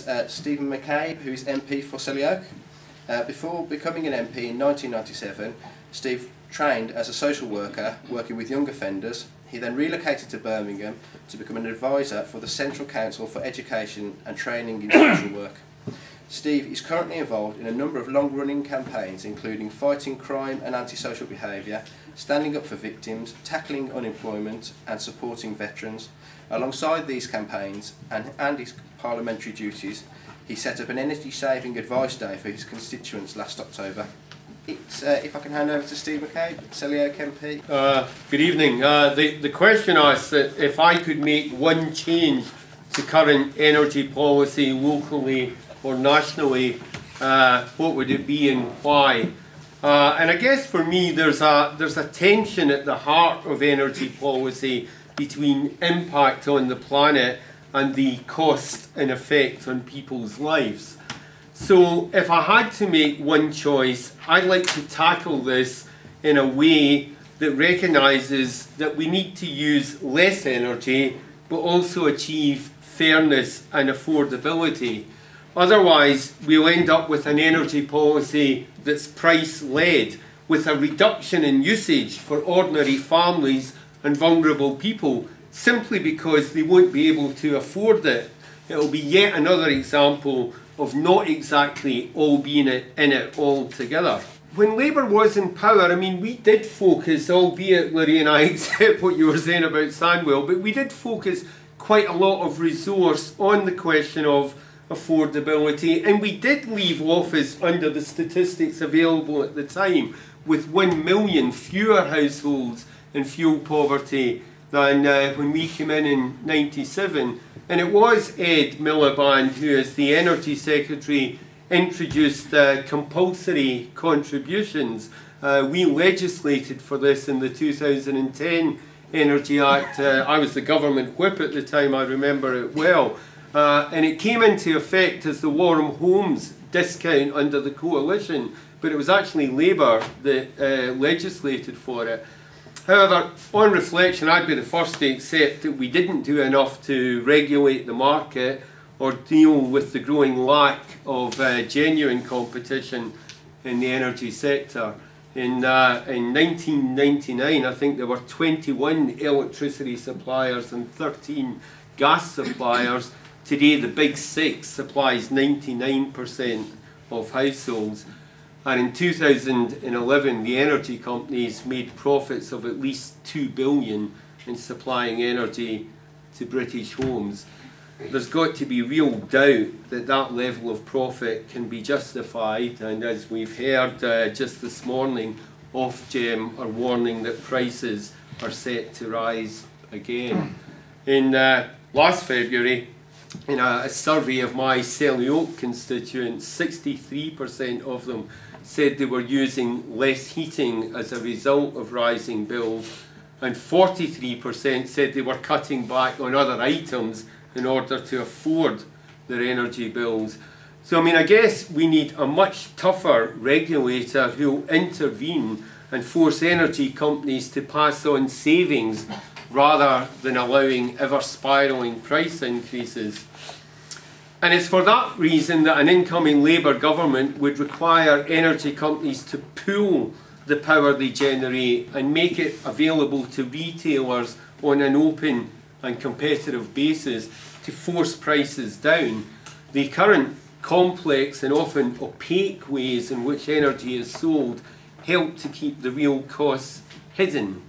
is Stephen McCabe, who is MP for Selly Oak. Before becoming an MP in 1997, Steve trained as a social worker working with young offenders. He then relocated to Birmingham to become an advisor for the Central Council for Education and Training in Social Work. Steve is currently involved in a number of long-running campaigns, including fighting crime and antisocial behaviour, standing up for victims, tackling unemployment and supporting veterans. Alongside these campaigns and his parliamentary duties, he set up an energy saving advice day for his constituents last October. If I can hand over to Steve McCabe, Selly Oak MP. Good evening. The question asks that if I could make one change to current energy policy locally or nationally, what would it be and why? And I guess for me there's a tension at the heart of energy policy between impact on the planet and the cost and effect on people's lives. So if I had to make one choice, I'd like to tackle this in a way that recognises that we need to use less energy but also achieve fairness and affordability. Otherwise, we'll end up with an energy policy that's price-led, with a reduction in usage for ordinary families and vulnerable people, simply because they won't be able to afford it. It'll be yet another example of not exactly all being in it all together. When Labour was in power, I mean, we did focus, albeit, Larry and I accept what you were saying about Sandwell, but we did focus quite a lot of resource on the question of affordability, and we did leave office, under the statistics available at the time, with 1 million fewer households in fuel poverty than when we came in '97. And it was Ed Miliband who, as the Energy Secretary, introduced compulsory contributions. We legislated for this in the 2010 Energy Act. I was the government whip at the time, I remember it well. And it came into effect as the Warm Homes discount under the coalition, but it was actually Labour that legislated for it. However, on reflection, I'd be the first to accept that we didn't do enough to regulate the market or deal with the growing lack of genuine competition in the energy sector. In 1999, I think there were 21 electricity suppliers and 13 gas suppliers. Today, the big six supplies 99% of households. And in 2011, the energy companies made profits of at least $2 billion in supplying energy to British homes. There's got to be real doubt that that level of profit can be justified, and as we've heard just this morning, Ofgem are warning that prices are set to rise again. In last February, in a survey of my Selly Oak constituents, 63% of them said they were using less heating as a result of rising bills, and 43% said they were cutting back on other items in order to afford their energy bills. So I mean, I guess we need a much tougher regulator who will intervene and force energy companies to pass on savings rather than allowing ever-spiralling price increases. And it's for that reason that an incoming Labour government would require energy companies to pool the power they generate and make it available to retailers on an open and competitive basis to force prices down. The current complex and often opaque ways in which energy is sold help to keep the real costs hidden.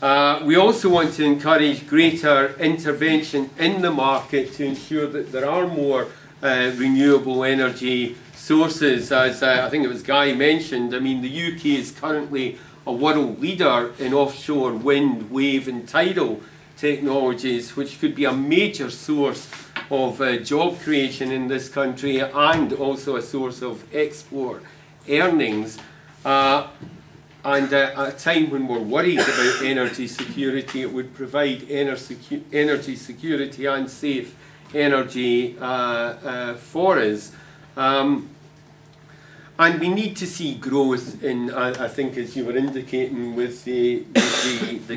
We also want to encourage greater intervention in the market to ensure that there are more renewable energy sources. As I think it was Guy mentioned, I mean, the UK is currently a world leader in offshore wind, wave and tidal technologies, which could be a major source of job creation in this country and also a source of export earnings. And at a time when we're worried about energy security, it would provide energy security and safe energy for us. And we need to see growth in, I think as you were indicating with the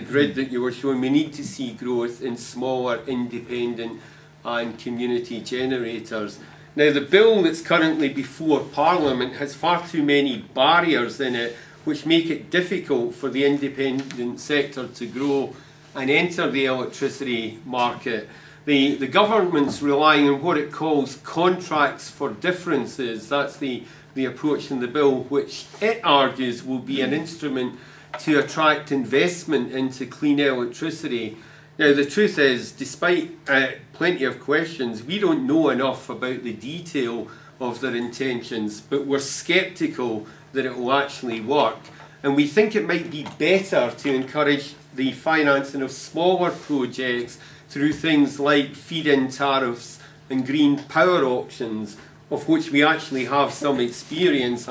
grid that you were showing, we need to see growth in smaller independent and community generators. Now, the bill that's currently before Parliament has far too many barriers in it which make it difficult for the independent sector to grow and enter the electricity market. The government's relying on what it calls contracts for differences. That's the approach in the bill, which it argues will be an instrument to attract investment into clean electricity. Now, the truth is, despite plenty of questions, we don't know enough about the detail of their intentions, but we're sceptical that it will actually work. And we think it might be better to encourage the financing of smaller projects through things like feed-in tariffs and green power auctions, of which we actually have some experience.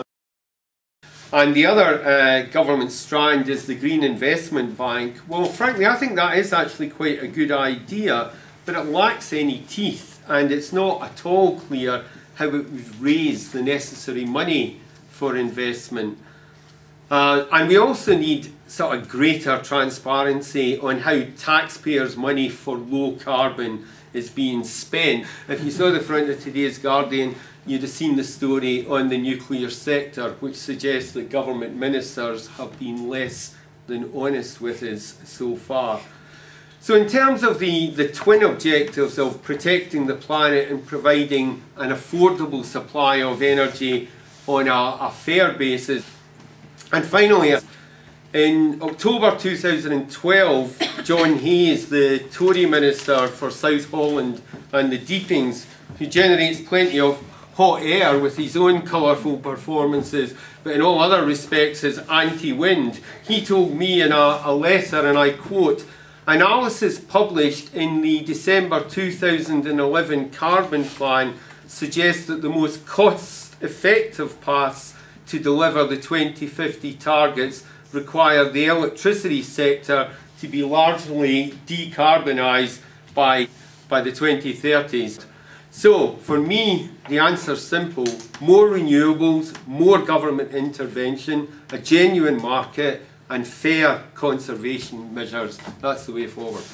And the other government strand is the Green Investment Bank. Well, frankly, I think that is actually quite a good idea, but it lacks any teeth, and it's not at all clear how it would raise the necessary money for investment. And we also need sort of greater transparency on how taxpayers' money for low carbon is being spent. If you saw the front of today's Guardian, you'd have seen the story on the nuclear sector, which suggests that government ministers have been less than honest with us so far. So in terms of the twin objectives of protecting the planet and providing an affordable supply of energy on a fair basis. And finally, in October 2012, John Hayes, the Tory Minister for South Holland and the Deepings, who generates plenty of hot air with his own colourful performances, but in all other respects is anti-wind, he told me in a letter, and I quote, "Analysis published in the December 2011 Carbon Plan suggests that the most cost-effective paths to deliver the 2050 targets require the electricity sector to be largely decarbonised by the 2030s. So, for me, the answer's simple. More renewables, more government intervention, a genuine market, and fair conservation measures. That's the way forward.